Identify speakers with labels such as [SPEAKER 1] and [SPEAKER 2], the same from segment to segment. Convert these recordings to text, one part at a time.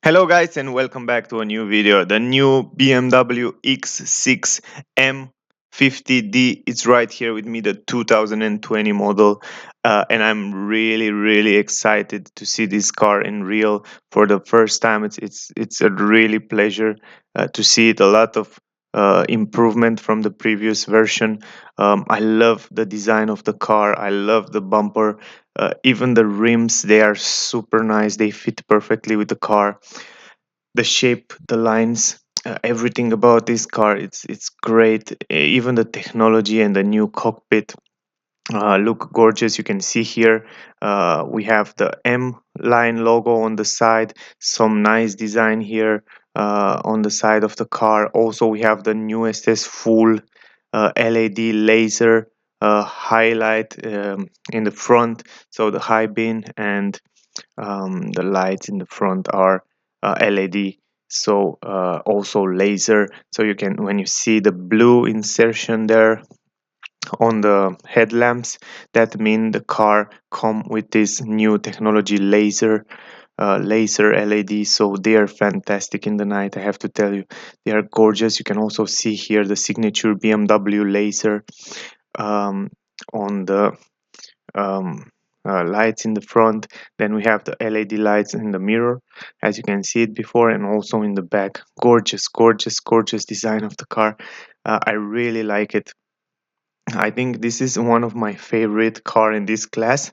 [SPEAKER 1] Hello guys and welcome back to a new video. The new BMW X6 M50D is right here with me, the 2020 model, and I'm really excited to see this car in real for the first time. It's a really pleasure to see it. A lot of improvement from the previous version. I love the design of the car. I love the bumper. Even the rims, they are super nice. They fit perfectly with the car, the shape, the lines, everything about this car. It's great. Even the technology and the new cockpit look gorgeous. You can see here we have the M line logo on the side, some nice design here on the side of the car. Also, we have the newest full LED laser highlight in the front, so the high beam and the lights in the front are LED, so also laser. So you can, when you see the blue insertion there on the headlamps, that mean the car come with this new technology, laser LED. So they are fantastic in the night, I have to tell you. They are gorgeous. You can also see here the signature BMW laser um, on the um, lights in the front. Then we have the LED lights in the mirror, as you can see it before, and also in the back. Gorgeous design of the car. I really like it. I think this is one of my favorite car in this class.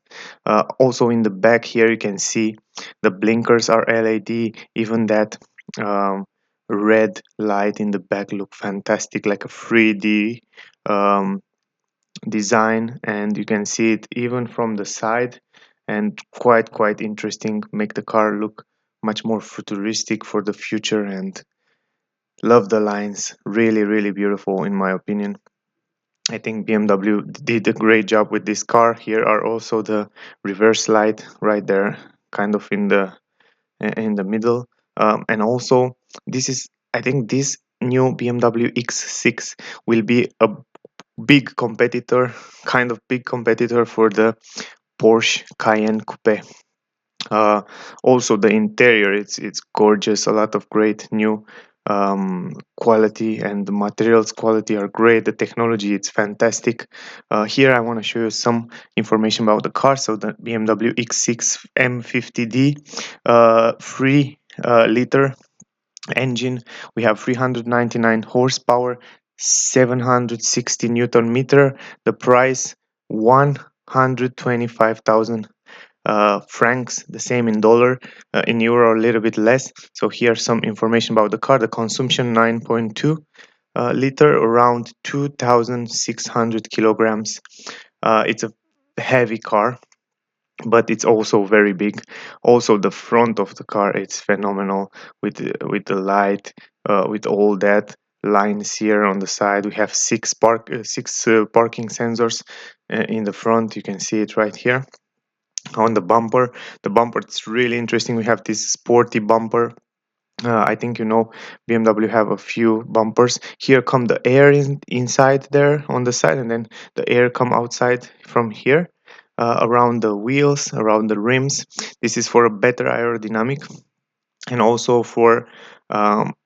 [SPEAKER 1] Also in the back here, you can see the blinkers are LED. Even that um, red light in the back look fantastic, like a 3D um, design, and you can see it even from the side, and quite interesting, make the car look much more futuristic for the future. And love the lines, really beautiful in my opinion. I think BMW did a great job with this car. Here are also the reverse light right there, kind of in the middle. And also, this is, I think this new BMW X6 will be a big competitor, kind of big competitor for the Porsche Cayenne Coupe. Uh, Also, the interior, it's gorgeous. A lot of great new quality, and the materials quality are great. The technology, it's fantastic. Here, I want to show you some information about the car. So the BMW X6 M50D, 3 liter engine. We have 399 horsepower, 760 newton meter. The price 125,000 francs, the same in dollar. In euro a little bit less. So here's some information about the car. The consumption 9.2 liter, around 2,600 kilograms. It's a heavy car, but it's also very big. Also, the front of the car, it's phenomenal with the light, with all that lines here on the side. We have six parking sensors in the front. You can see it right here on the bumper. The bumper, it's really interesting. We have this sporty bumper. I think, you know, BMW have a few bumpers. Here come the air inside there on the side, and then the air come outside from here, around the wheels, around the rims. This is for a better aerodynamic, and also for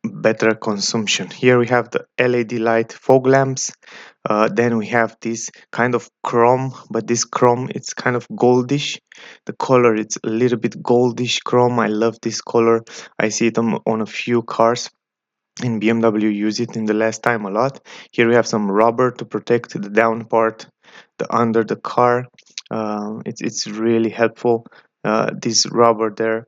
[SPEAKER 1] better consumption. Here we have the LED light fog lamps. Then we have this kind of chrome, but this chrome, it's kind of goldish. The color, it's a little bit goldish chrome. I love this color. I see it on a few cars in BMW, use it in the last time a lot. Here we have some rubber to protect the down part, the under the car. It's really helpful, this rubber there.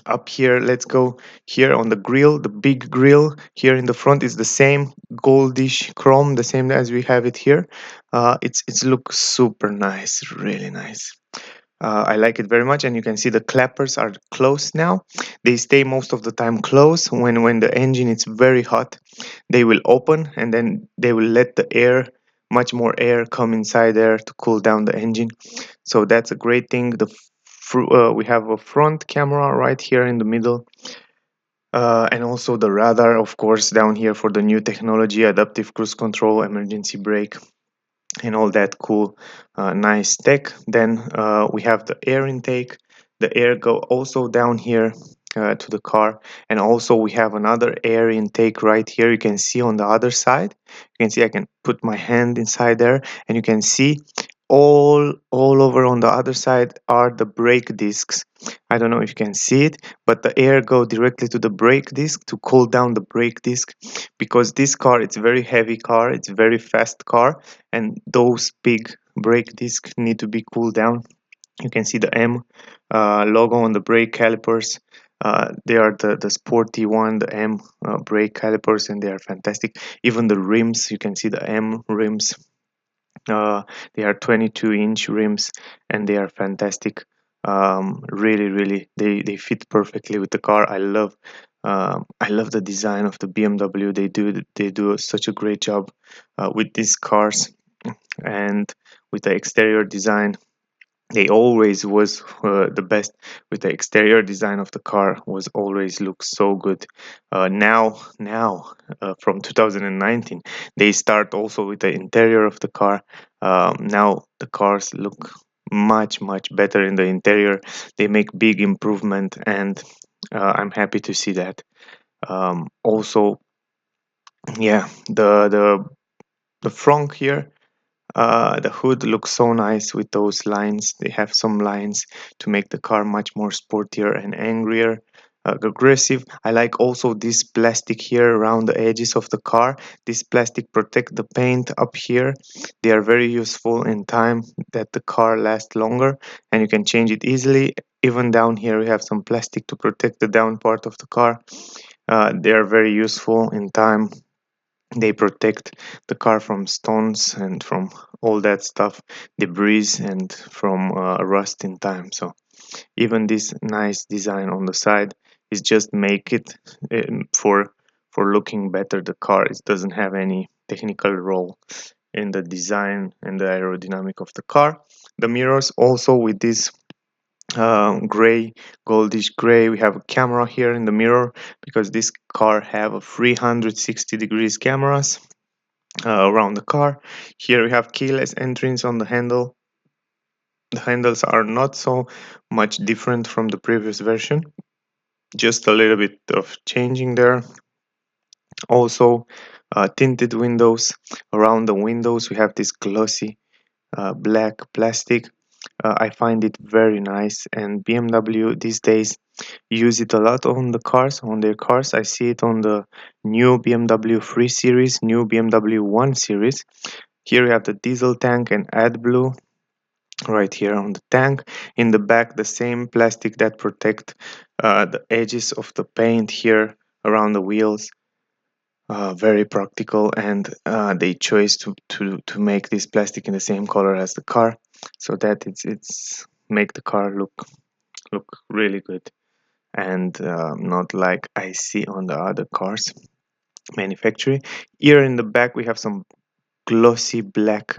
[SPEAKER 1] Up here, let's go here on the grille. The big grille here in the front is the same goldish chrome, the same as we have it here. It's looks super nice, really nice. I like it very much, and you can see the clappers are closed now. They stay most of the time closed. When the engine is very hot, they will open, and then they will let the air, much more air, come inside there to cool down the engine. So that's a great thing. We have a front camera right here in the middle, and also the radar, of course, down here for the new technology, adaptive cruise control, emergency brake, and all that cool, nice tech. Then we have the air intake. The air go also down here to the car. And also we have another air intake right here. You can see on the other side, you can see I can put my hand inside there, and you can see all over on the other side are the brake discs. I don't know if you can see it, but the air go directly to the brake disc to cool down the brake disc, because this car, it's a very heavy car, it's a very fast car, and those big brake discs need to be cooled down. You can see the M logo on the brake calipers. They are the sporty one, the M brake calipers, and they are fantastic. Even the rims, you can see the M rims. They are 22-inch rims, and they are fantastic. Really, really, they fit perfectly with the car. I love the design of the BMW. They do such a great job with these cars, and with the exterior design. They always was the best. With the exterior design of the car was always looks so good. Now from 2019 they start also with the interior of the car. Now the cars look much better in the interior. They make big improvement, and I'm happy to see that. Also, yeah, the front here, the hood looks so nice with those lines. They have some lines to make the car much more sportier and angrier, aggressive. I like also this plastic here around the edges of the car. This plastic protect the paint up here. They are very useful in time that the car lasts longer, and you can change it easily. Even down here we have some plastic to protect the down part of the car. They are very useful in time. They protect the car from stones and from all that stuff, debris, and from rust in time. So even this nice design on the side is just make it for looking better. The car, it doesn't have any technical role in the design and the aerodynamic of the car. The mirrors also with this gray, goldish gray. We have a camera here in the mirror, because this car have a 360 degrees cameras around the car. Here we have keyless entrance on the handle. The handles are not so much different from the previous version, just a little bit of changing there. Also, tinted windows. Around the windows we have this glossy black plastic. I find it very nice, and BMW these days use it a lot on the cars, on their cars. I see it on the new BMW 3 Series, new BMW 1 Series. Here we have the diesel tank and AdBlue right here on the tank. In the back, the same plastic that protect the edges of the paint here around the wheels. Very practical, and they chose to make this plastic in the same color as the car, so that it's make the car look really good, and not like I see on the other cars manufacturing. Here in the back we have some glossy black,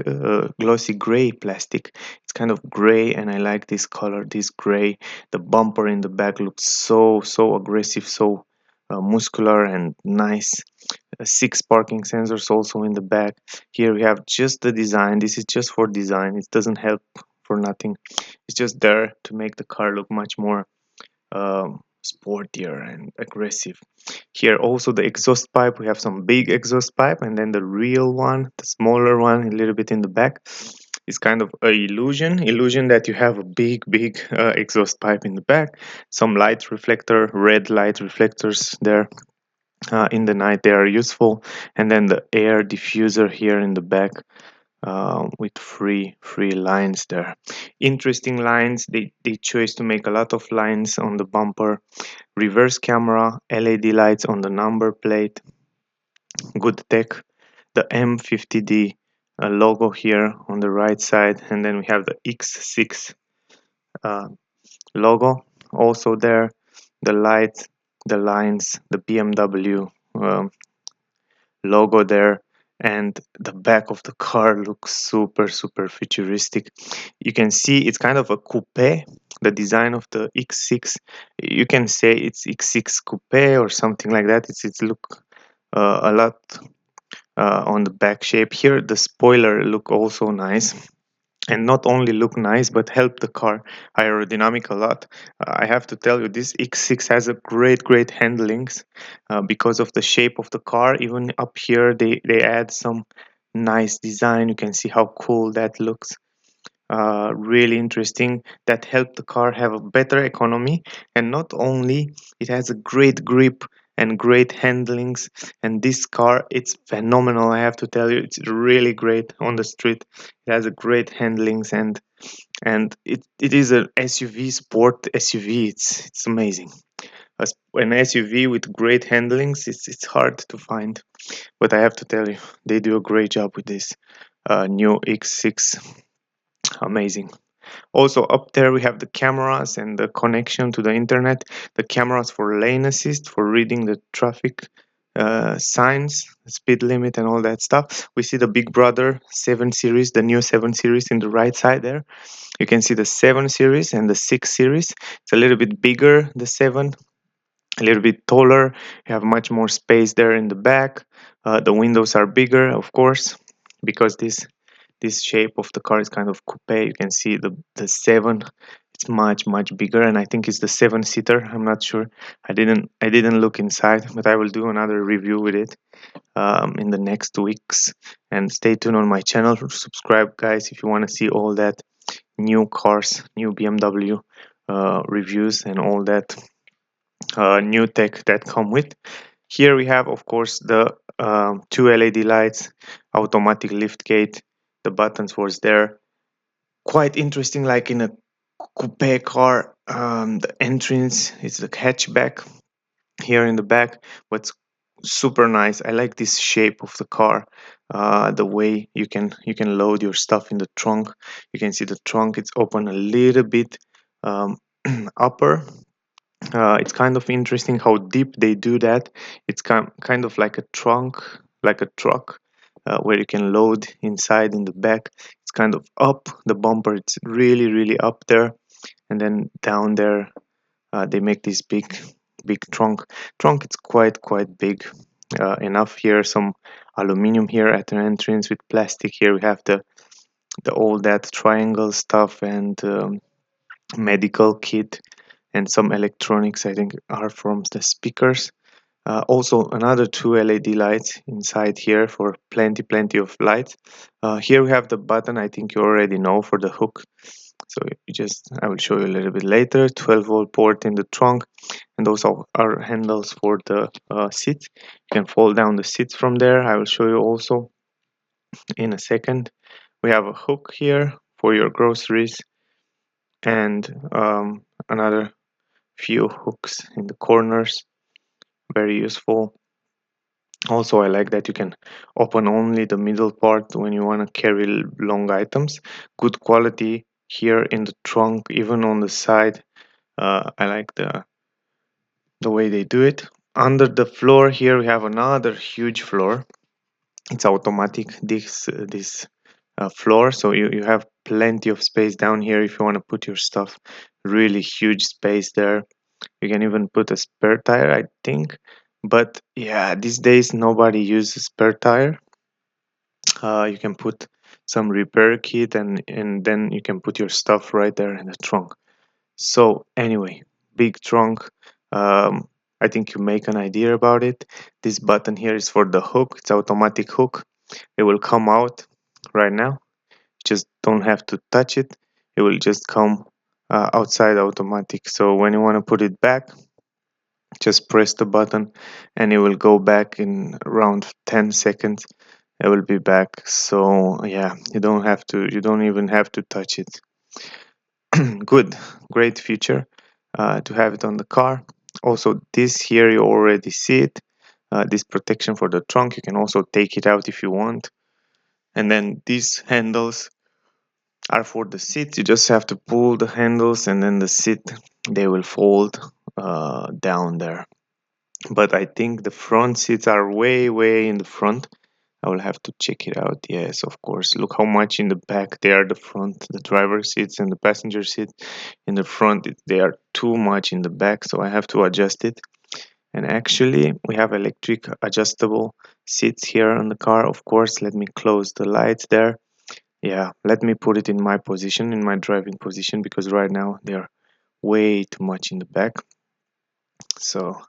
[SPEAKER 1] glossy gray plastic. It's kind of gray, and I like this color, this gray. The bumper in the back looks so aggressive, so muscular and nice. Six parking sensors also in the back. Here we have just the design. This is just for design. It doesn't help for nothing. It's just there to make the car look much more sportier and aggressive. Here also the exhaust pipe, we have some big exhaust pipe, and then the real one, the smaller one, a little bit in the back. It's kind of a illusion that you have a big exhaust pipe in the back. Some light reflector, red light reflectors there. In the night they are useful, and then the air diffuser here in the back, with three lines there. Interesting lines. They chose to make a lot of lines on the bumper. Reverse camera, LED lights on the number plate. Good tech. The M50D logo here on the right side, and then we have the X6 uh, logo also there. The light, the lines, the BMW logo there, and the back of the car looks super futuristic. You can see it's kind of a coupe. The design of the X6, you can say it's X6 coupe or something like that. It's look a lot on the back shape here. The spoiler look also nice. and not only look nice but help the car aerodynamic a lot. I have to tell you, this X6 has a great handlings because of the shape of the car. Even up here they add some nice design. You can see how cool that looks. Really interesting, that help the car have a better economy. And not only it has a great grip and great handlings, and this car, it's phenomenal. I have to tell you, it's really great on the street. It has a great handlings, and it is a SUV, sport SUV. It's amazing. An SUV with great handlings, it's hard to find. But I have to tell you, they do a great job with this new X6. Amazing. Also up there we have the cameras and the connection to the internet. The cameras for lane assist, for reading the traffic signs, speed limit and all that stuff. We see the Big Brother 7 series, the new 7 series in the right side there. You can see the 7 series and the 6 series. It's a little bit bigger, the 7, a little bit taller. You have much more space there in the back. The windows are bigger, of course, because this shape of the car is kind of coupe. You can see the 7, it's much bigger, and I think it's the 7-seater. I'm not sure. I didn't look inside, but I will do another review with it in the next weeks. And stay tuned on my channel. Subscribe, guys, if you want to see all that new cars, new BMW reviews and all that new tech that come with. Here we have, of course, the two LED lights, automatic lift gate. The buttons was there. Quite interesting, like in a coupe car. The entrance is the hatchback here in the back. What's super nice, I like this shape of the car. The way you can load your stuff in the trunk. You can see the trunk, it's open a little bit upper. It's kind of interesting how deep they do that. It's kind of like a trunk, like a truck, where you can load inside in the back. It's kind of up the bumper. It's really up there, and then down there they make this big trunk. Trunk, it's quite big. Enough here. Some aluminum here at the entrance with plastic. Here we have the all that triangle stuff and medical kit, and some electronics, I think, are from the speakers. Also another two LED lights inside here for plenty of lights. Here we have the button, I think you already know, for the hook. So I will show you a little bit later. 12-volt port in the trunk, and those are handles for the seats. You can fold down the seats from there. I will show you also in a second. We have a hook here for your groceries, and another few hooks in the corners, very useful. Also, I like that you can open only the middle part when you want to carry long items. Good quality here in the trunk, even on the side. I like the way they do it. Under the floor here we have another huge floor. It's automatic, this floor, so you have plenty of space down here if you want to put your stuff. Really huge space there. You can even put a spare tire, I think. But yeah, these days nobody uses spare tire. You can put some repair kit, and then you can put your stuff right there in the trunk. So anyway, big trunk. I think you make an idea about it. This button here is for the hook. It's automatic hook. It will come out right now. Just don't have to touch it. It will just come outside automatic. So when you want to put it back, just press the button and it will go back in around 10 seconds. It will be back. So yeah, you don't even have to touch it. Good, great feature to have it on the car. Also, this here, you already see it. This protection for the trunk, you can also take it out if you want. And then these handles are for the seats. You just have to pull the handles, and then the seat, they will fold down there. But I think the front seats are way in the front. I will have to check it out. Yes, of course. Look how much in the back they are. The front, the driver seats and the passenger seat in the front, they are too much in the back, so I have to adjust it. And actually, we have electric adjustable seats here on the car. Of course, let me close the lights there. Yeah, let me put it in my position, in my driving position, because right now they are way too much in the back. So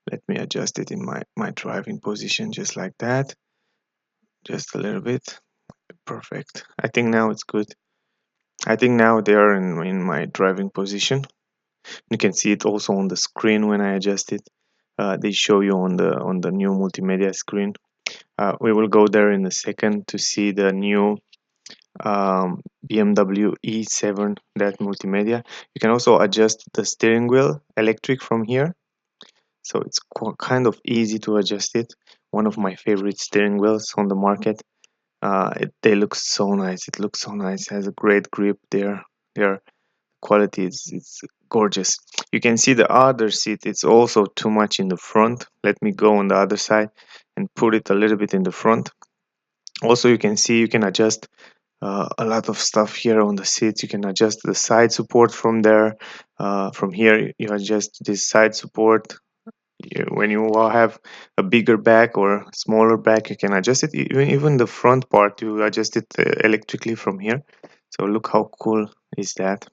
[SPEAKER 1] let me adjust it in my driving position, just like that, just a little bit. Perfect. I think now it's good. I think now they are in my driving position. You can see it also on the screen when I adjust it. They show you on the new multimedia screen. We will go there in a second to see the new BMW E7, that multimedia. You can also adjust the steering wheel electric from here, so it's kind of easy to adjust it. One of my favorite steering wheels on the market. They look so nice. It looks so nice. It has a great grip there. Their quality is it's gorgeous. You can see the other seat. It's also too much in the front. Let me go on the other side and put it a little bit in the front. Also, you can see you can adjust a lot of stuff here on the seats. You can adjust the side support from there. From here, you adjust this side support. When you have a bigger back or smaller back, you can adjust it. Even the front part, you adjust it electrically from here. So look how cool is that.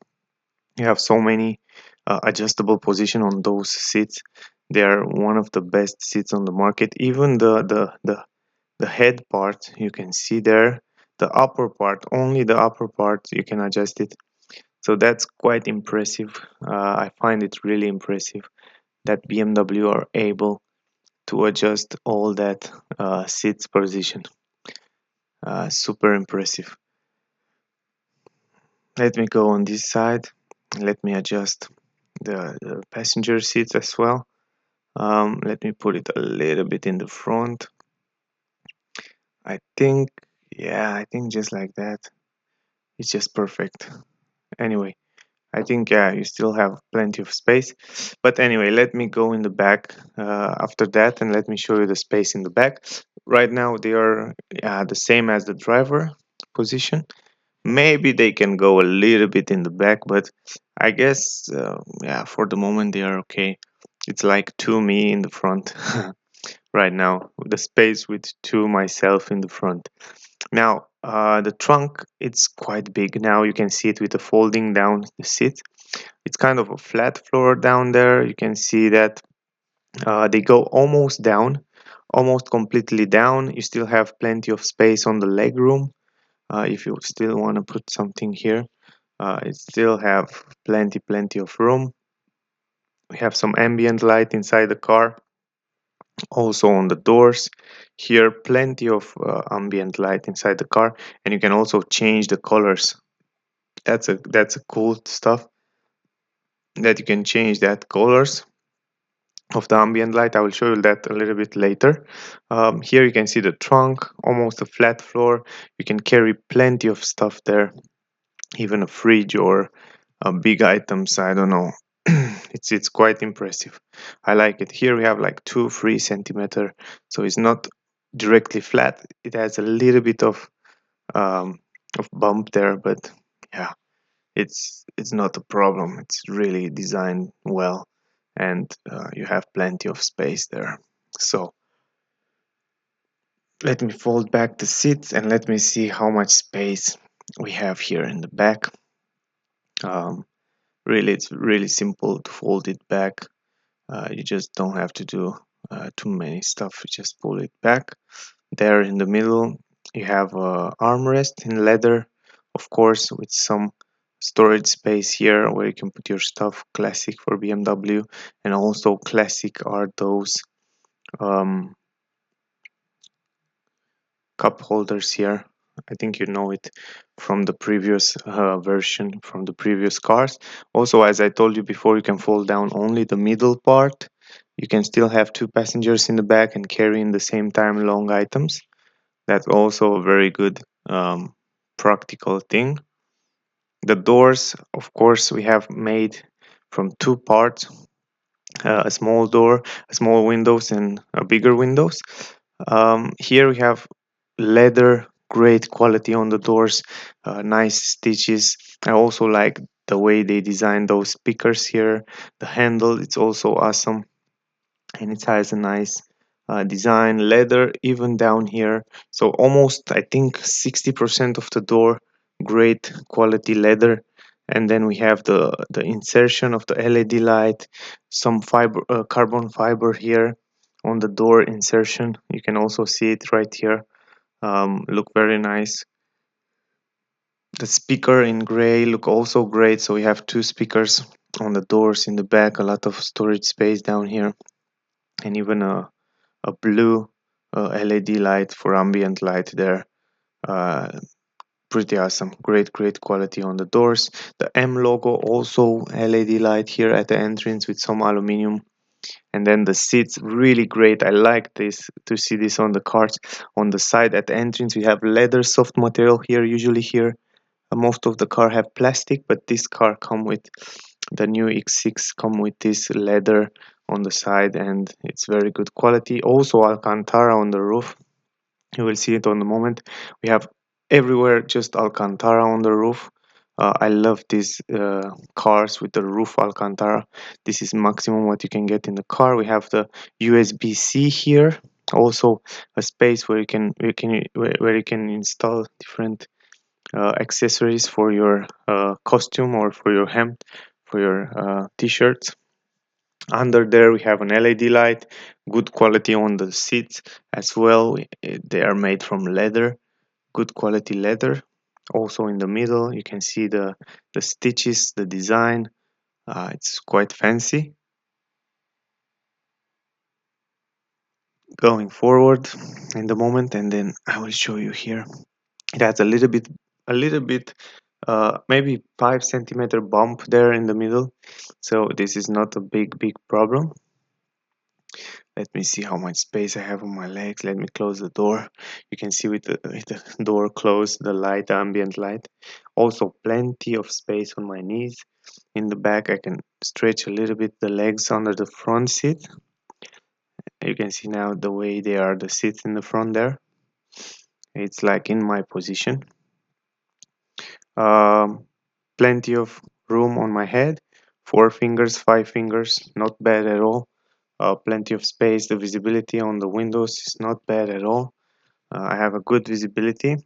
[SPEAKER 1] You have so many adjustable position on those seats. They are one of the best seats on the market. Even the head part, you can see there, the upper part, only the upper part, you can adjust it. So that's quite impressive. I find it really impressive that BMW are able to adjust all that seats position. Super impressive. Let me go on this side. Let me adjust the passenger seats as well. Let me put it a little bit in the front. I think, yeah, I think just like that. It's just perfect. Anyway, I think, yeah, you still have plenty of space. But anyway, let me go in the back after that, and let me show you the space in the back. Right now, they are, yeah, the same as the driver position. Maybe they can go a little bit in the back, but I guess, yeah, for the moment they are okay. It's like two me in the front right now, the space with two myself in the front. Now, the trunk, it's quite big. Now you can see it with the folding down the seat. It's kind of a flat floor down there. You can see that they go almost down, almost completely down. You still have plenty of space on the leg room. If you still want to put something here, it still have plenty of room. We have some ambient light inside the car. Also on the doors here, plenty of ambient light inside the car, and you can also change the colors. That's a cool stuff, that you can change that colors of the ambient light. I will show you that a little bit later. Here you can see the trunk, almost a flat floor. You can carry plenty of stuff there, even a fridge or big items. I don't know. It's quite impressive. I like it. Here we have like 2-3 centimeter, so it's not directly flat. It has a little bit um, of bump there, but yeah, it's not a problem. It's really designed well, and you have plenty of space there. So let me fold back the seats and let me see how much space we have here in the back. Really, it's really simple to fold it back. You just don't have to do too many stuff. You just pull it back. There in the middle, you have a armrest in leather, of course, with some storage space here where you can put your stuff. Classic for BMW, and also classic are those um, cup holders here. I think you know it from the previous version, from the previous cars. Also, as I told you before, you can fold down only the middle part. You can still have two passengers in the back and carry in the same time long items. That's also a very good practical thing. The doors, of course, we have made from two parts, a small door, a small windows, and a bigger windows. Here we have leather, great quality on the doors, nice stitches. I also like the way they designed those speakers here. The handle, it's also awesome, and it has a nice design, leather, even down here. So almost, I think, 60% of the door, great quality leather. And then we have the insertion of the LED light, some fiber, carbon fiber here on the door insertion. You can also see it right here. Look very nice. The speaker in gray look also great. So we have two speakers on the doors in the back, a lot of storage space down here, and even a blue LED light for ambient light there. Uh, Pretty awesome. Great quality on the doors. The M logo also LED light here at the entrance with some aluminum. And then the seats really great. I like this to see this on the cars. On the side at the entrance we have leather soft material here. Usually here most of the car have plastic, but this car come with the new X6 come with this leather on the side, and it's very good quality. Also Alcantara on the roof. You will see it on the moment. We have everywhere just Alcantara on the roof. I love these cars with the roof Alcantara. This is maximum what you can get in the car. We have the USB-C here. Also a space where you can install different accessories for your costume or for your hemp, for your t-shirts. Under there we have an LED light, good quality on the seats as well. They are made from leather, good quality leather. Also in the middle you can see the stitches, the design. It's quite fancy. Going forward in the moment, and then I will show you here. It has a little bit maybe 5 centimeter bump there in the middle, so this is not a big problem. Let me see how much space I have on my legs. Let me close the door. You can see with the door closed, the light, ambient light. Also plenty of space on my knees. In the back I can stretch a little bit the legs under the front seat. You can see now the way they are, the seats in the front there. It's like in my position. um, Plenty of room on my head. 4 fingers, 5 fingers, not bad at all. Plenty of space. The visibility on the windows is not bad at all. I have a good visibility.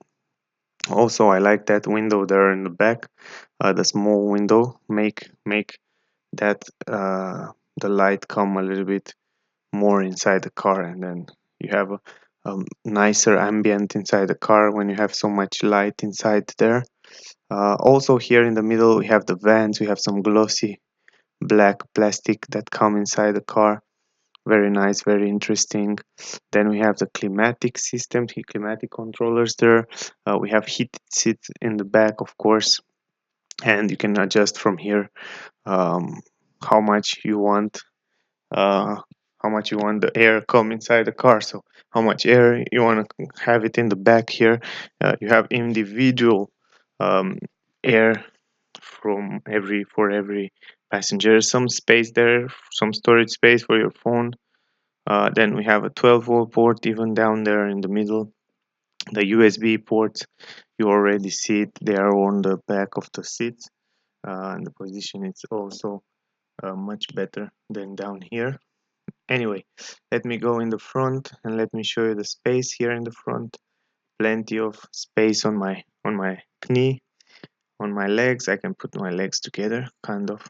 [SPEAKER 1] Also, I like that window there in the back. The small window make that the light come a little bit more inside the car, and then you have a nicer ambient inside the car when you have so much light inside there. Also here in the middle we have the vents. We have some glossy black plastic that come inside the car. Very nice, very interesting. Then we have the climatic system, the climatic controllers there. We have heated seats in the back, of course, and you can adjust from here um, how much you want uh, how much you want the air come inside the car. So how much air you want to have it in the back here. You have individual um, air from every passenger. Some space there, some storage space for your phone. Then we have a 12-volt port even down there in the middle. The USB ports, you already see it. They are on the back of the seats, and the position is also much better than down here. Anyway, let me go in the front and let me show you the space here in the front. Plenty of space on my knee, on my legs. I can put my legs together, kind of,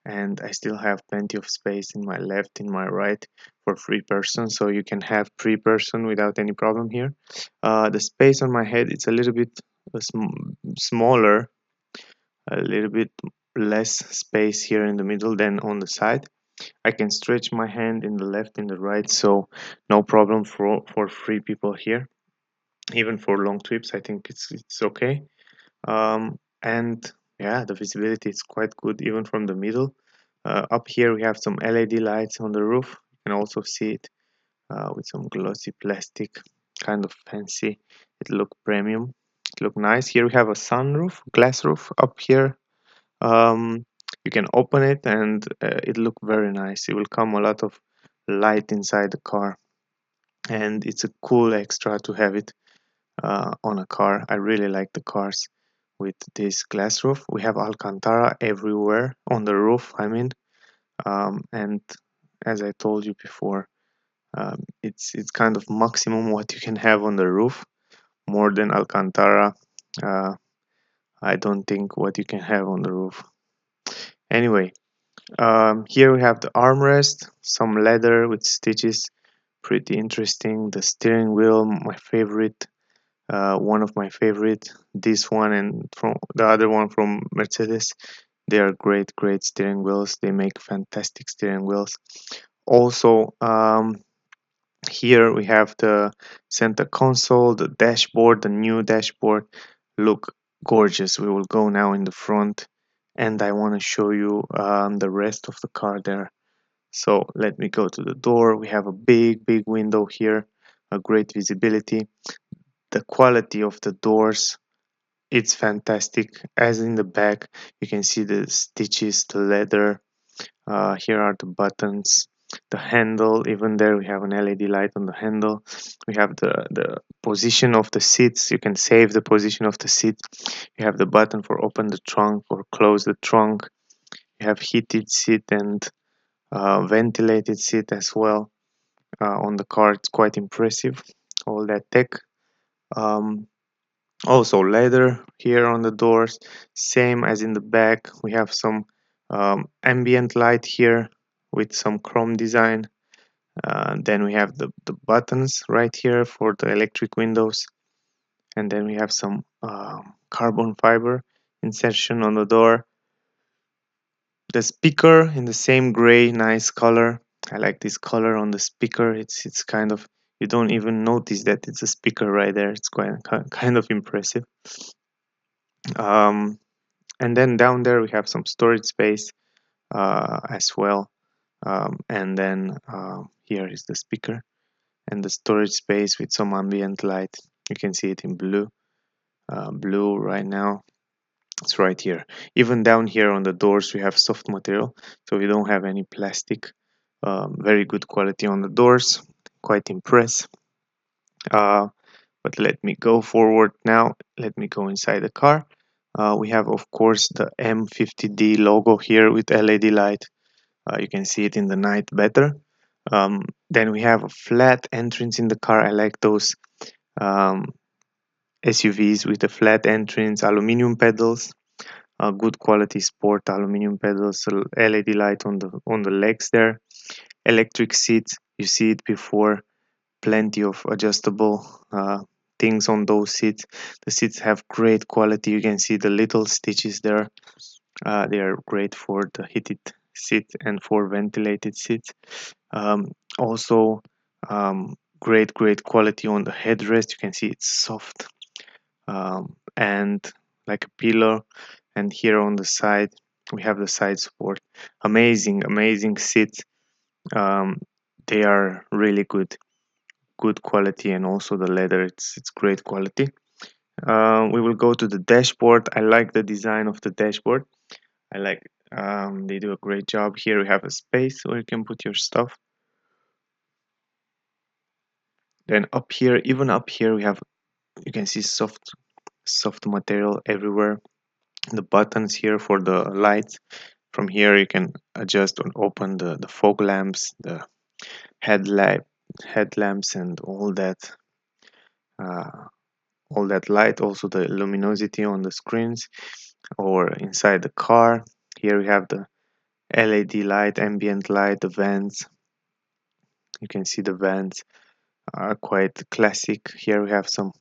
[SPEAKER 1] and I still have plenty of space in my left, in my right for three person. So you can have three person without any problem here. The space on my head, it's a little bit smaller, a little bit less space here in the middle than on the side. I can stretch my hand in the left, in the right, so no problem for three people here. Even for long trips, I think it's okay. And yeah, the visibility is quite good even from the middle. Up here we have some LED lights on the roof. You can also see it with some glossy plastic, kind of fancy. It look premium. It look nice. Here we have a sunroof, glass roof up here. um, you can open it, and it look very nice. It will come a lot of light inside the car, and it's a cool extra to have it on a car. I really like the cars with this glass roof. We have Alcantara everywhere on the roof, I mean. And as I told you before, It's kind of maximum what you can have on the roof. More than Alcantara, uh, I don't think what you can have on the roof. Anyway, here we have the armrest, some leather with stitches, pretty interesting. The steering wheel, my favorite, one of my favorite. This one and from the other one from Mercedes, they are great steering wheels. They make fantastic steering wheels. Also, here we have the center console, the dashboard, the new dashboard. Look gorgeous. We will go now in the front, and I want to show you the rest of the car there. So let me go to the door. We have a big window here, a great visibility. The quality of the doors, it's fantastic. As in the back, you can see the stitches, the leather. Here are the buttons, the handle. Even there, we have an LED light on the handle. We have the position of the seats. You can save the position of the seat. You have the button for open the trunk or close the trunk. You have heated seat and ventilated seat as well. On the car, it's quite impressive. All that tech. Um, Also leather here on the doors, same as in the back. We have some ambient light here with some chrome design. Then we have the buttons right here for the electric windows, and then we have some carbon fiber insertion on the door. The speaker in the same gray, nice color. I like this color on the speaker. It's kind of, you don't even notice that it's a speaker right there. It's quite kind of impressive. Um, and then down there we have some storage space as well. And then here is the speaker and the storage space with some ambient light. You can see it in blue right now. It's right here. Even down here on the doors we have soft material, so we don't have any plastic. Very good quality on the doors. Quite impressed. But let me go forward now. Let me go inside the car. We have, of course, the M50D logo here with LED light. You can see it in the night better. Then we have a flat entrance in the car. I like those um, SUVs with a flat entrance, aluminum pedals, good quality sport aluminum pedals, LED light on the legs there, electric seats. You see it before. Plenty of adjustable things on those seats. The seats have great quality. You can see the little stitches there. They are great for the heated seat and for ventilated seats. Also, great quality on the headrest. You can see it's soft and like a pillow. And here on the side, we have the side support. Amazing seats. Um, they are really good quality, and also the leather, it's great quality. We will go to the dashboard. I like the design of the dashboard. I like they do a great job. Here we have a space where you can put your stuff. Then up here, even up here, we have, you can see soft material everywhere. The buttons here for the lights. From here you can adjust and open the fog lamps, the headlight headlamps, and uh, all that light. Also the luminosity on the screens or inside the car. Here we have the LED light, ambient light, the vents. You can see the vents are quite classic. Here we have some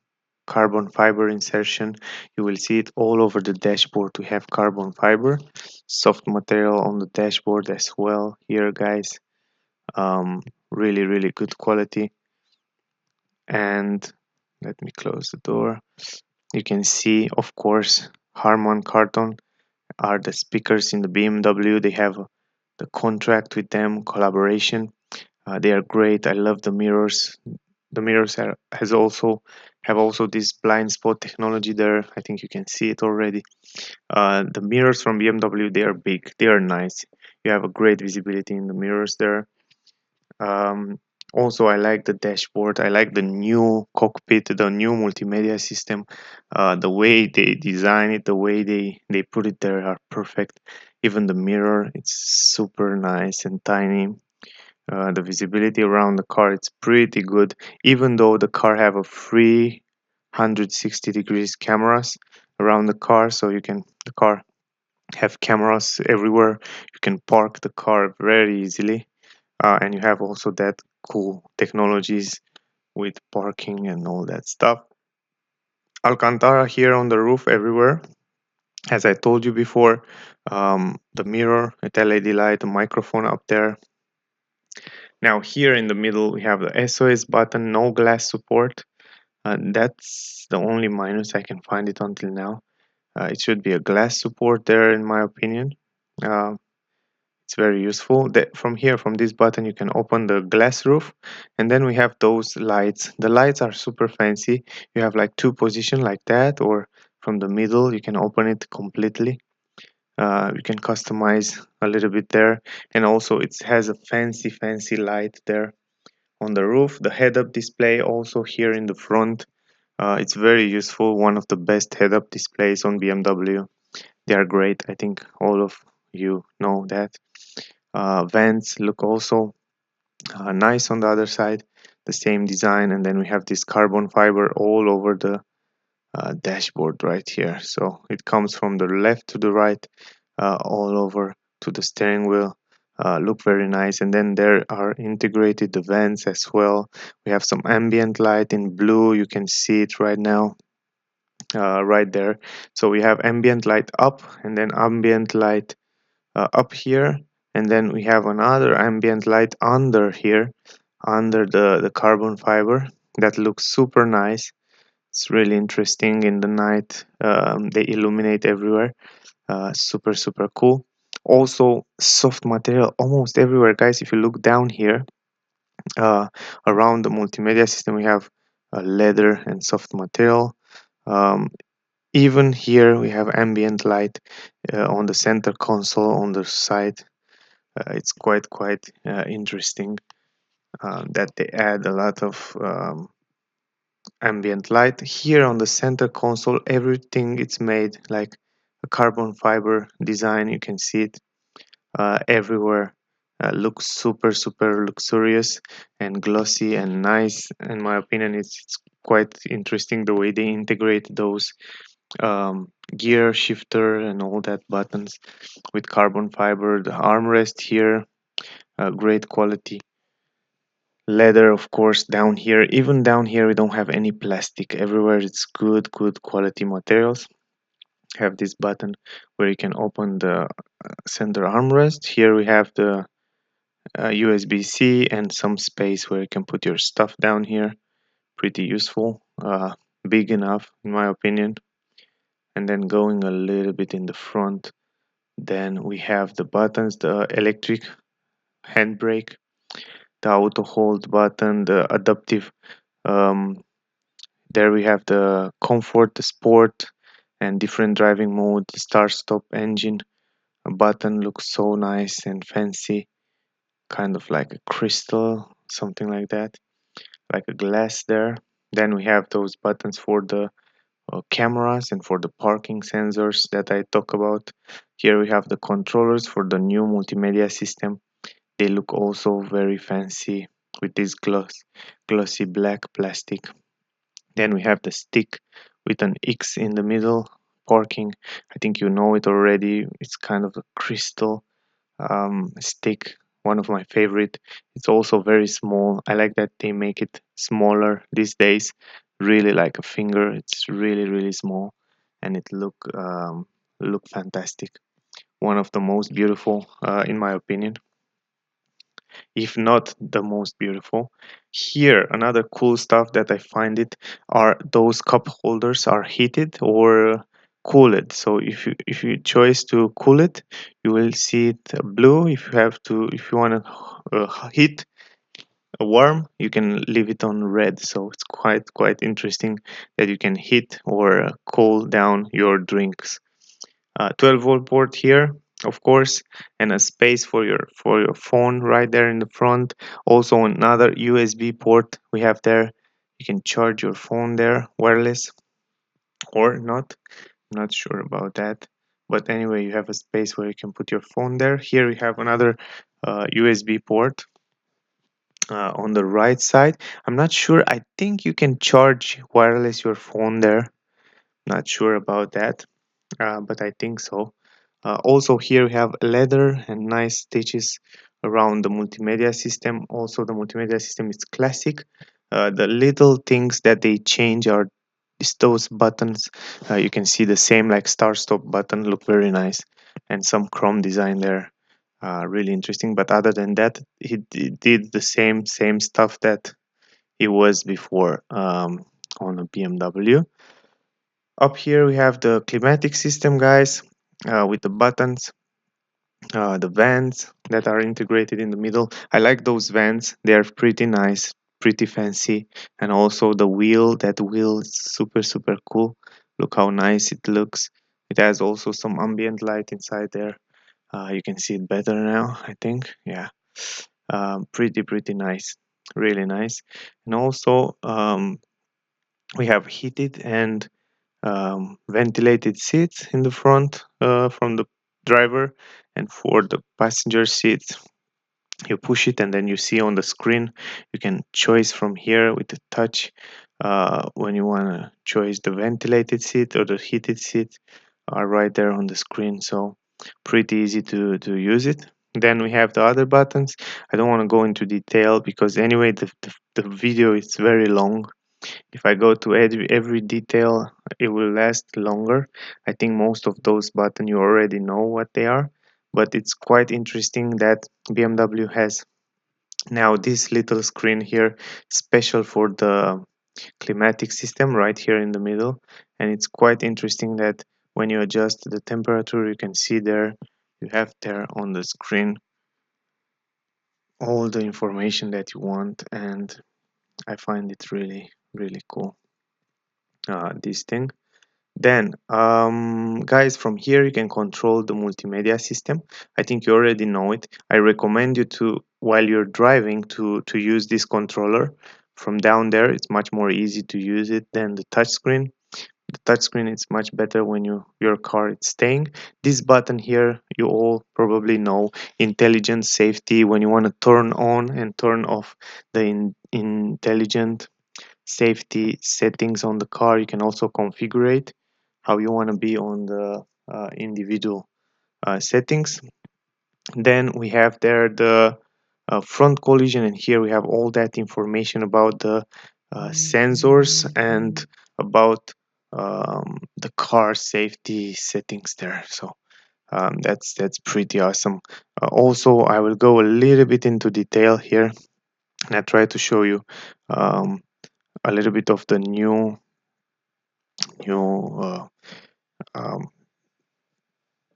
[SPEAKER 1] carbon fiber insertion. You will see it all over the dashboard. We have carbon fiber, soft material on the dashboard as well here, guys. Really good quality. And let me close the door. You can see, of course, Harman Kardon are the speakers in the BMW. They have the contract with them, collaboration. They are great. I love the mirrors. The mirrors have also this blind spot technology there. I think you can see it already. The mirrors from BMW, they are big. They are nice. You have a great visibility in the mirrors there. Um, Also, I like the dashboard. I like the new cockpit, the new multimedia system. The way they design it, the way they put it there are perfect. Even the mirror, it's super nice and tiny. The visibility around the car, it's pretty good, even though the car have a 360 degrees cameras around the car, so the car have cameras everywhere. You can park the car very easily, and you have also that cool technologies with parking and all that stuff. Alcantara here on the roof everywhere. As I told you before, the mirror, a LED light, a microphone up there. Now here in the middle we have the SOS button, no glass support. That's the only minus I can find it until now. It should be a glass support there in my opinion. Uh, it's very useful. From here, from this button, you can open the glass roof, and then we have those lights. The lights are super fancy. You have like two positions like that, or from the middle, you can open it completely. You can customize a little bit there, and also it has a fancy light there on the roof. The head-up display also here in the front. It's very useful. One of the best head-up displays on BMW. They are great. I think all of you know that. Vents look also nice on the other side, the same design, and then we have this carbon fiber all over the dashboard right here. So it comes from the left to the right, all over to the steering wheel. Look very nice, and then there are integrated the vents as well. We have some ambient light in blue. You can see it right now, right there. So we have ambient light up, and then ambient light up here, and then we have another ambient light under here, under the carbon fiber. That looks super nice. It's really interesting in the night. They illuminate everywhere. Super cool. Also soft material almost everywhere, guys. If you look down here, uh, around the multimedia system, we have leather and soft material. um, Even here we have ambient light on the center console on the side. It's quite interesting that they add a lot of ambient light here on the center console. Everything it's made like a carbon fiber design. You can see it everywhere. Looks super luxurious and glossy and nice. In my opinion, it's quite interesting the way they integrate those gear shifter and all that buttons with carbon fiber. The armrest here, great quality leather, of course. Down here, even down here, we don't have any plastic. Everywhere it's good quality materials. Have this button where you can open the center armrest. Here we have the USB-C and some space where you can put your stuff down here. Pretty useful, big enough in my opinion. And then going a little bit in the front, then we have the buttons, the electric handbrake, the auto hold button, the adaptive. Um, there we have the comfort, the sport, and different driving mode. The start stop engine button looks so nice and fancy, kind of like a crystal, something like that, like a glass there. Then we have those buttons for the cameras and for the parking sensors that I talk about. Here we have the controllers for the new multimedia system. They look also very fancy with this glossy black plastic. Then we have the stick with an X in the middle. Parking, I think you know it already. It's kind of a crystal stick, one of my favorite. It's also very small. I like that they make it smaller these days, really like a finger. It's really small, and it look fantastic. One of the most beautiful, in my opinion, if not the most beautiful. Here, another cool stuff that I find it are those cup holders are heated or cooled. So if you choose to cool it, you will see it blue. If you want to heat warm, you can leave it on red. So it's quite interesting that you can heat or cool down your drinks. 12-volt port here, of course, and a space for your phone right there in the front. Also another USB port we have there. You can charge your phone there wireless or not. I'm not sure about that, but anyway, you have a space where you can put your phone there. Here we have another USB port. On the right side, I'm not sure. I think you can charge wireless your phone there. Not sure about that, but I think so. Also, here we have leather and nice stitches around the multimedia system. Also, the multimedia system is classic. The little things that they change are is those buttons. You can see the same like start stop button, look very nice, and some chrome design there. Really interesting. But other than that, he did the same stuff that he was before on a BMW. Up here we have the climatic system, guys, with the buttons, the vents that are integrated in the middle. I like those vents; they are pretty nice, pretty fancy, and also the wheel. That wheel is super cool. Look how nice it looks. It has also some ambient light inside there. You can see it better now, I think. Yeah, pretty nice, really nice. And also we have heated and ventilated seats in the front from the driver, and for the passenger seats you push it and then you see on the screen you can choose from here with the touch when you want to choose the ventilated seat or the heated seat are right there on the screen, so pretty easy to use it. Then we have the other buttons. I don't want to go into detail because anyway the video is very long. If I go to every detail, it will last longer. I think most of those buttons you already know what they are, but it's quite interesting that BMW has now this little screen here special for the climatic system right here in the middle. And it's quite interesting that when you adjust the temperature, you can see there, you have there on the screen all the information that you want, and I find it really cool, this thing. Then, guys, from here you can control the multimedia system. I think you already know it. I recommend you to, while you're driving, to use this controller. From down there, it's much more easy to use it than the touchscreen. The touchscreen is much better when your car is staying. This button here, you all probably know, intelligent safety. When you want to turn on and turn off the intelligent safety settings on the car, you can also configure it how you want to be on the individual settings. Then we have there the front collision, and here we have all that information about the sensors and about the car safety settings there. So that's pretty awesome. Also, I will go a little bit into detail here, and I try to show you um, a little bit of the new um,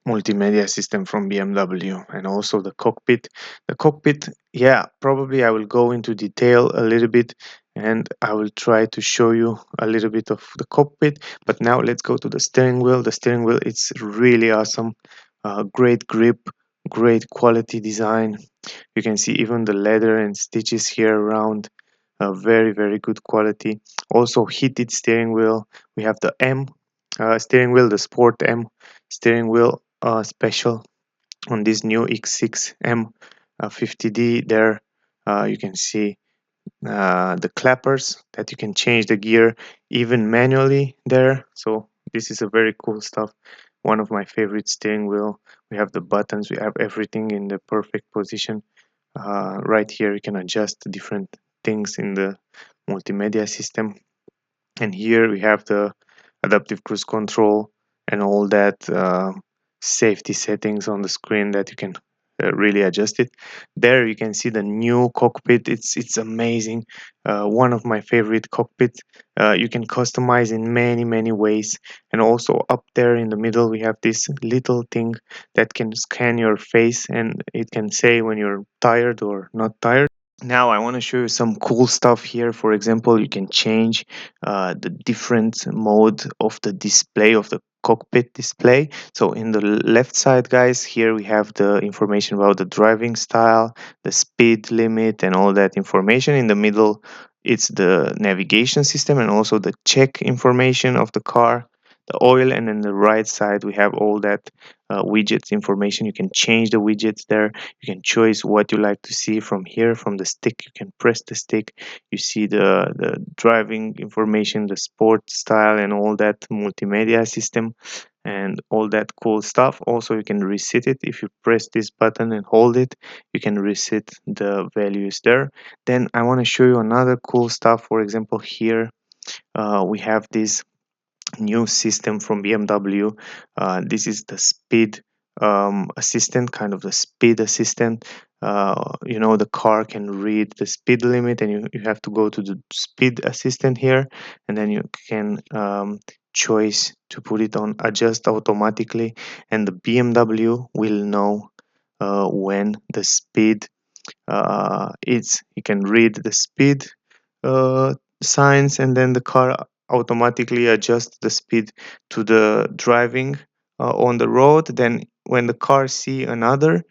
[SPEAKER 1] multimedia system from BMW, and also the cockpit. The cockpit, yeah, probably I will go into detail a little bit and I will try to show you a little bit of the cockpit. But now let's go to the steering wheel. The steering wheel, it's really awesome. Great grip, great quality design. You can see even the leather and stitches here around. Very good quality. Also heated steering wheel. We have the M steering wheel, the Sport M steering wheel special on this new X6 M 50D. There you can see the clappers that you can change the gear even manually there. So this is a very cool stuff. One of my favorite steering wheel. We have the buttons, we have everything in the perfect position. Right here you can adjust different things in the multimedia system, and here we have the adaptive cruise control and all that safety settings on the screen that you can really adjust it. There you can see the new cockpit. It's amazing. One of my favorite cockpits. You can customize in many ways, and also up there in the middle we have this little thing that can scan your face and it can say when you're tired or not tired. Now I want to show you some cool stuff here. For example, you can change the different mode of the display of the cockpit display. So in the left side, guys, here we have the information about the driving style, the speed limit, and all that information. In the middle, it's the navigation system and also the check information of the car. the oil, and then the right side we have all that widgets information. You can change the widgets there. You can choose what you like to see from here. From the stick, you can press the stick, you see the driving information, the sport style, and all that multimedia system and all that cool stuff. Also, you can reset it. If you press this button and hold it, you can reset the values there. Then I want to show you another cool stuff. For example, here we have this new system from BMW. This is the speed assistant, kind of the speed assistant. The car can read the speed limit, and you have to go to the speed assistant here, and then you can choose to put it on adjust automatically, and the BMW will know when the speed is. You can read the speed uh, signs, and then the car automatically adjusts the speed to the driving on the road. Then when the car see another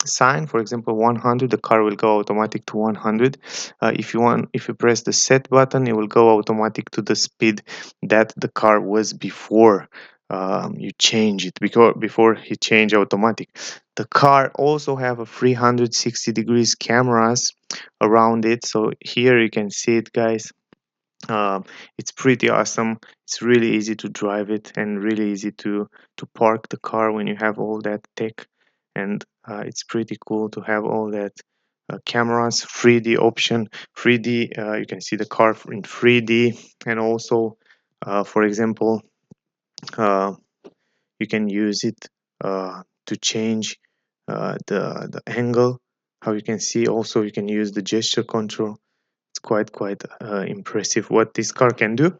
[SPEAKER 1] sign, for example 100, the car will go automatic to 100. If you press the set button, it will go automatic to the speed that the car was before you change it, because before he change automatic. The car also have a 360 degrees cameras around it, so here you can see it, guys. It's pretty awesome. It's really easy to drive it, and really easy to park the car when you have all that tech. And it's pretty cool to have all that cameras, 3D option, 3D. You can see the car in 3D, and also, for example, uh, you can use it to change the angle. How you can see, also you can use the gesture control. It's quite impressive what this car can do.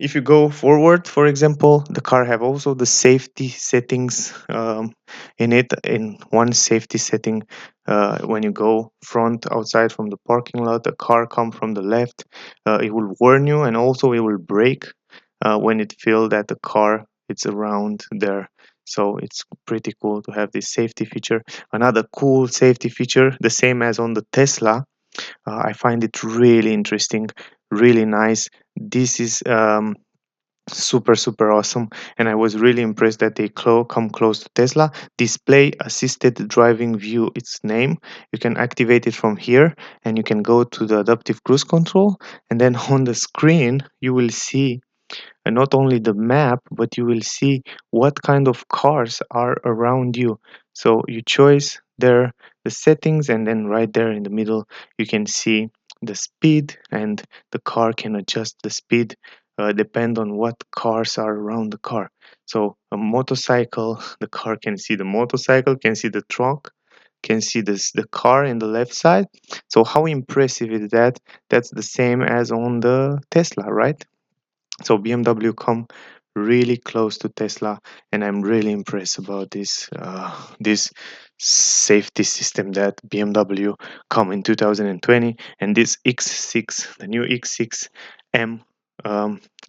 [SPEAKER 1] If you go forward, for example, the car have also the safety settings in it. In one safety setting, when you go front outside from the parking lot, the car come from the left, it will warn you, and also it will brake when it feel that the car is around there. So it's pretty cool to have this safety feature. Another cool safety feature, the same as on the Tesla. I find it really interesting, really nice. This is super awesome, and I was really impressed that they come close to Tesla. Display assisted driving view, its name. You can activate it from here, and you can go to the adaptive cruise control, and then on the screen you will see and not only the map, but you will see what kind of cars are around you. So you choose there the settings, and then right there in the middle you can see the speed, and the car can adjust the speed depend on what cars are around the car. So a motorcycle, the car can see the motorcycle, can see the truck, can see the car in the left side. So how impressive is that? That's the same as on the Tesla, right? So BMW come really close to Tesla, and I'm really impressed about this safety system that BMW come in 2020, and this X6, the new X6 M,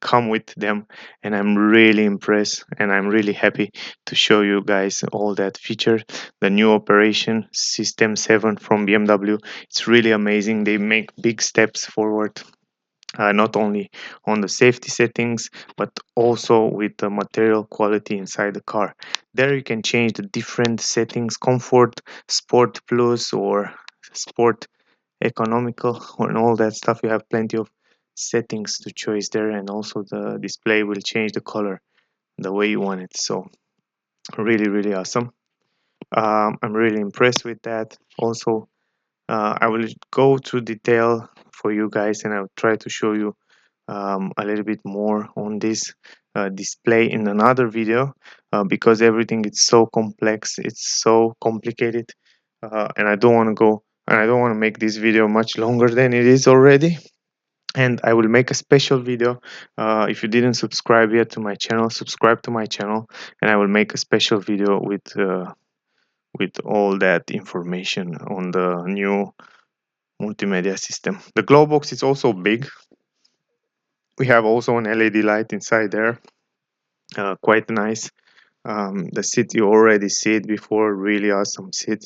[SPEAKER 1] come with them, and I'm really impressed, and I'm really happy to show you guys all that feature. The new operation system 7 from BMW, it's really amazing. They make big steps forward, not only on the safety settings, but also with the material quality inside the car. There you can change the different settings: comfort, sport plus, or sport economical, and all that stuff. You have plenty of settings to choose there, and also the display will change the color the way you want it. So really awesome. I'm really impressed with that. Also, I will go to detail for you guys, and I'll try to show you a little bit more on this display in another video, because everything is so complex, it's so complicated, and I don't want to make this video much longer than it is already. And I will make a special video. If you didn't subscribe yet to my channel, subscribe to my channel, and I will make a special video with all that information on the new multimedia system. The glow box is also big. We have also an LED light inside there, quite nice. The seat, you already see it before, really awesome seat.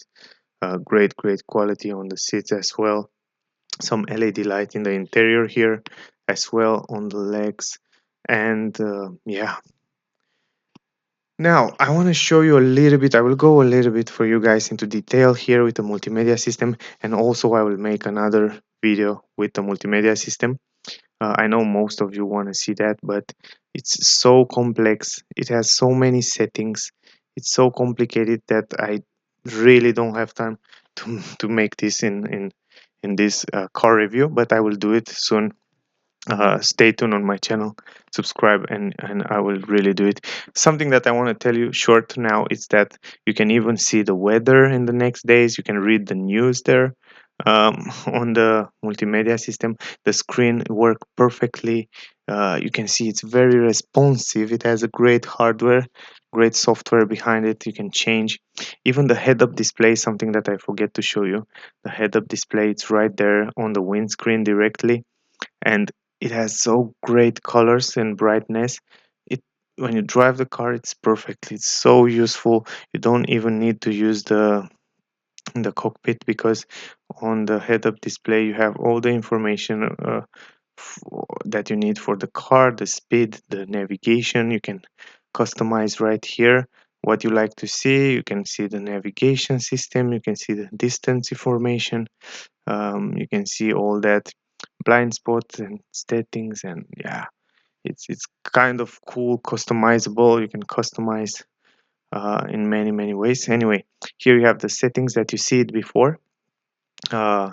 [SPEAKER 1] Great quality on the seats as well. Some LED light in the interior here as well on the legs, And yeah, now I want to show you a little bit. I will go a little bit for you guys into detail here with the multimedia system, and also I will make another video with the multimedia system. I know most of you want to see that, but it's so complex. It has so many settings. It's so complicated that I really don't have time to make this in this car review. But I will do it soon. Stay tuned on my channel, subscribe, and I will really do it. Something that I want to tell you short now is that you can even see the weather in the next days. You can read the news there. On the multimedia system, the screen work perfectly. You can see it's very responsive. It has a great hardware, great software behind it. You can change even the head-up display, something that I forget to show you. The head-up display, it's right there on the windscreen directly, and it has so great colors and brightness. It When you drive the car, it's perfect. It's so useful. You don't even need to use the cockpit, because on the head-up display you have all the information that you need for the car, the speed, the navigation. You can customize right here what you like to see. You can see the navigation system, you can see the distance information, you can see all that blind spots and settings. And yeah, it's kind of cool, customizable. You can customize in many ways. Anyway, here you have the settings that you see it before uh,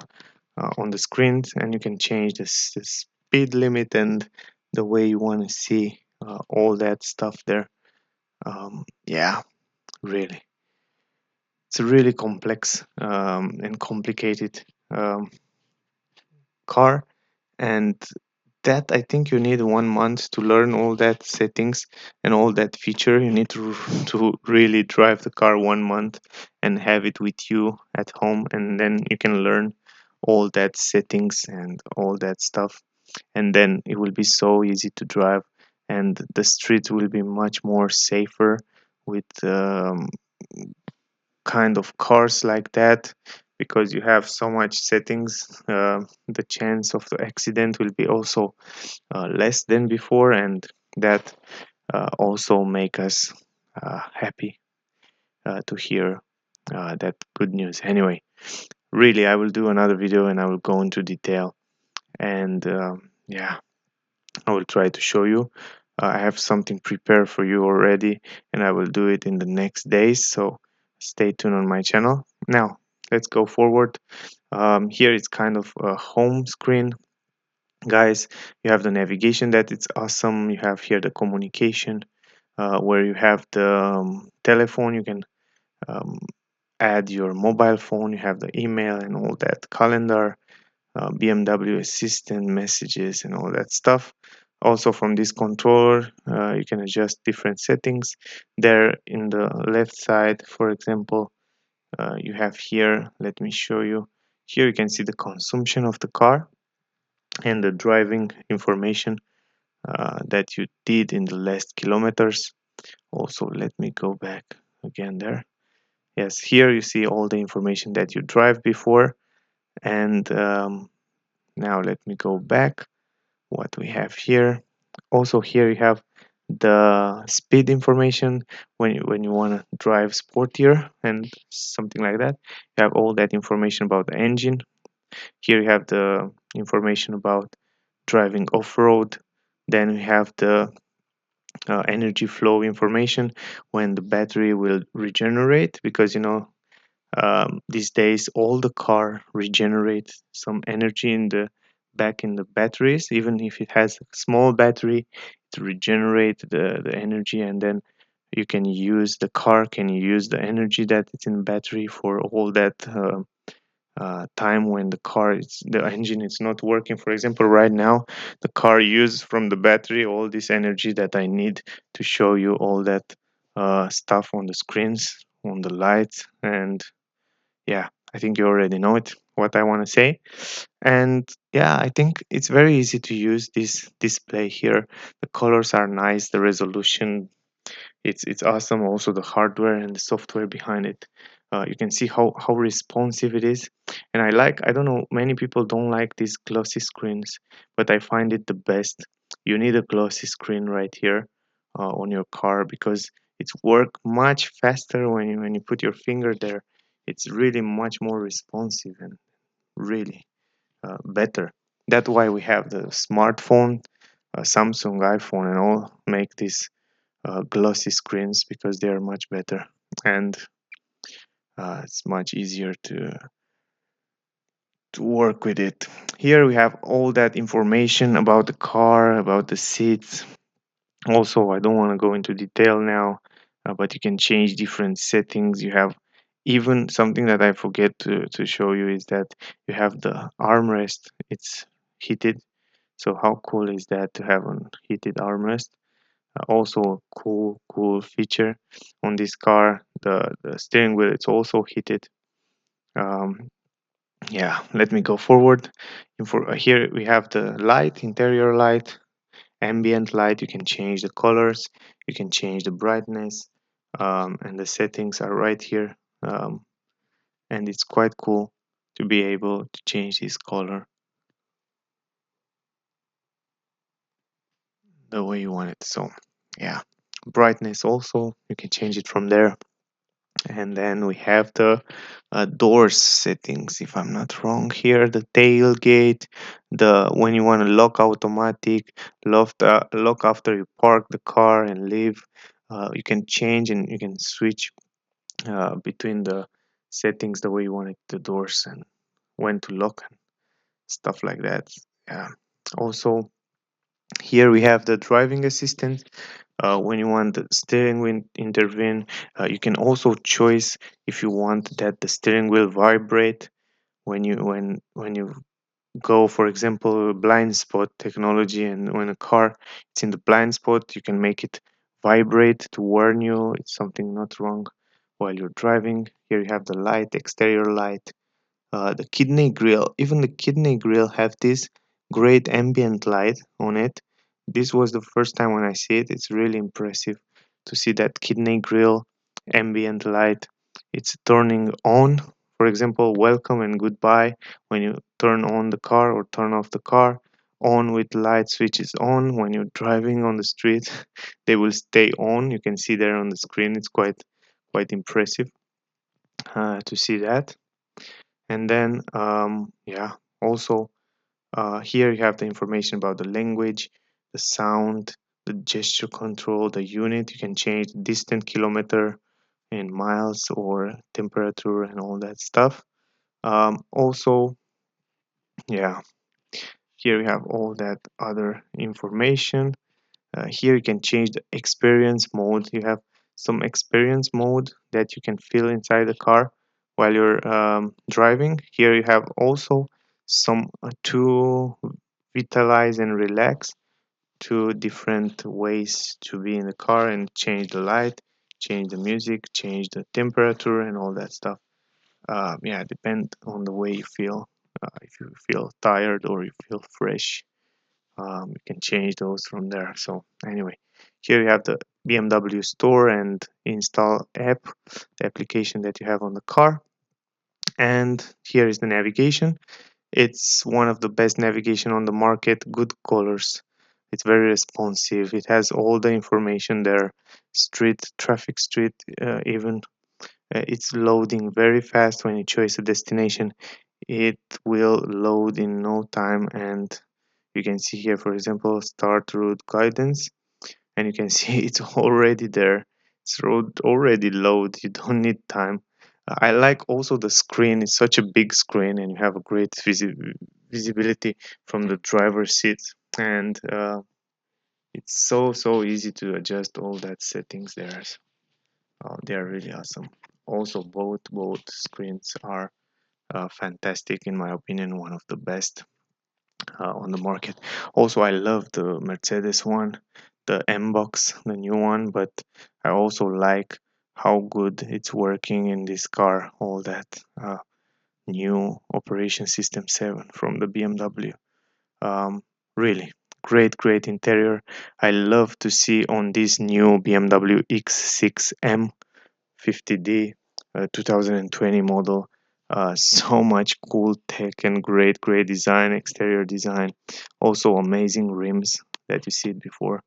[SPEAKER 1] on the screens, and you can change the speed limit and the way you want to see all that stuff there. Yeah, really, it's a really complex and complicated um, car. And that, I think you need 1 month to learn all that settings and all that feature. You need to really drive the car 1 month and have it with you at home, and then you can learn all that settings and all that stuff. And then it will be so easy to drive, and the street will be much more safer with kind of cars like that, because you have so much settings. The chance of the accident will be also less than before, and that also make us happy to hear that good news. Anyway, really, I will do another video and I will go into detail, and yeah, I will try to show you. I have something prepared for you already, and I will do it in the next days, so stay tuned on my channel. Now let's go forward. Here it's kind of a home screen, guys. You have the navigation, that it's awesome. You have here the communication, where you have the telephone. You can um, add your mobile phone. You have the email and all that, calendar, BMW assistant, messages, and all that stuff. Also, from this controller, you can adjust different settings. There in the left side, for example, you have here, let me show you. Here you can see the consumption of the car and the driving information that you did in the last kilometers. Also, let me go back again there. Yes, here you see all the information that you drive before. And now let me go back. What we have here. Also, here you have the speed information when you want to drive sportier and something like that. You have all that information about the engine. Here you have the information about driving off-road. Then we have the energy flow information, when the battery will regenerate, because these days all the car regenerates some energy in the back in the batteries. Even if it has a small battery, to regenerate the energy, and then you can use the car can use the energy that it's in battery for all that time when the engine is not working. For example, right now the car uses from the battery all this energy that I need to show you all that stuff on the screens, on the lights. And yeah, I think you already know it, what I want to say. And yeah, I think it's very easy to use this display here. The colors are nice, the resolution, it's awesome. Also the hardware and the software behind it, you can see how responsive it is. And I don't know, many people don't like these glossy screens, but I find it the best. you need a glossy screen right here on your car, because it's work much faster when you put your finger there. It's really much more responsive and really better. That's why we have the smartphone, Samsung, iPhone, and all make these glossy screens, because they are much better, and it's much easier to work with it. Here we have all that information about the car, about the seats. Also, I don't want to go into detail now, but you can change different settings. You have even something that I forget to show you is that you have the armrest. It's heated. So how cool is that to have a heated armrest? Also a cool feature on this car. The steering wheel, it's also heated. Um, yeah, let me go forward. Here we have the light, interior light, ambient light. You can change the colors, you can change the brightness, and the settings are right here. And it's quite cool to be able to change this color the way you want it. So yeah, brightness also, you can change it from there. And then we have the doors settings, if I'm not wrong here. The tailgate, the when you want to lock automatic, lock after you park the car and leave. You can change and you can switch between the settings the way you want it, the doors, and when to lock and stuff like that. Yeah. Also, here we have the driving assistant. When you want the steering wheel intervene, you can also choose if you want that the steering wheel vibrate when you go, for example, blind spot technology, and when a car it's in the blind spot, you can make it vibrate to warn you it's something not wrong while you're driving. Here you have the light, exterior light, the kidney grill. Even the kidney grill have this great ambient light on it. This was the first time when I see it. It's really impressive to see that kidney grill ambient light. It's turning on, for example, welcome and goodbye. When you turn on the car or turn off the car, on with light switches on. When you're driving on the street, they will stay on. You can see there on the screen. It's quite impressive to see that. And then, yeah, also here you have the information about the language, the sound, the gesture control, the unit. You can change the distant kilometer in miles or temperature and all that stuff. Also, yeah, here you have all that other information. Here you can change the experience mode. You have some experience mode that you can feel inside the car while you're driving. Here you have also some to vitalize and relax, two different ways to be in the car and change the light, change the music, change the temperature, and all that stuff. Yeah, depend on the way you feel. If you feel tired or you feel fresh, you can change those from there. So anyway, here you have the BMW store and install app, the application that you have on the car. And here is the navigation. It's one of the best navigation on the market. Good colors. It's very responsive. It has all the information there. Street traffic, street even. It's loading very fast when you choose a destination. It will load in no time, and you can see here, for example, start route guidance, and you can see it's already there. It's road already load. You don't need time. I like also the screen. It's such a big screen, and you have a great visibility from the driver's seat. And it's so easy to adjust all that settings there. They are really awesome. Also, both screens are fantastic in my opinion. One of the best on the market. Also, I love the Mercedes one, the M box, the new one, but I also like how good it's working in this car. All that new operation system 7 from the BMW. Really great interior. I love to see on this new BMW X6 M50D 2020 model. So much cool tech and great design, exterior design. Also amazing rims. that you see it before.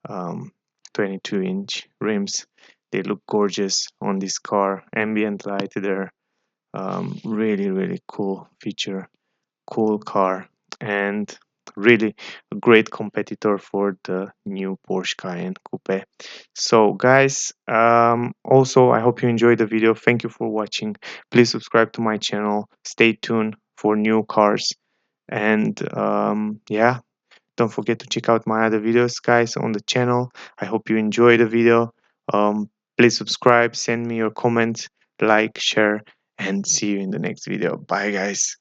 [SPEAKER 1] um, 22-inch rims. They look gorgeous on this car. Ambient light there. Really, really cool feature. Cool car. And really a great competitor for the new Porsche Cayenne Coupe. So guys, also I hope you enjoyed the video. Thank you for watching. Please subscribe to my channel. Stay tuned for new cars. And yeah, don't forget to check out my other videos, guys, on the channel. I hope you enjoy the video. Please subscribe, send me your comments, like, share, and see you in the next video. Bye, guys.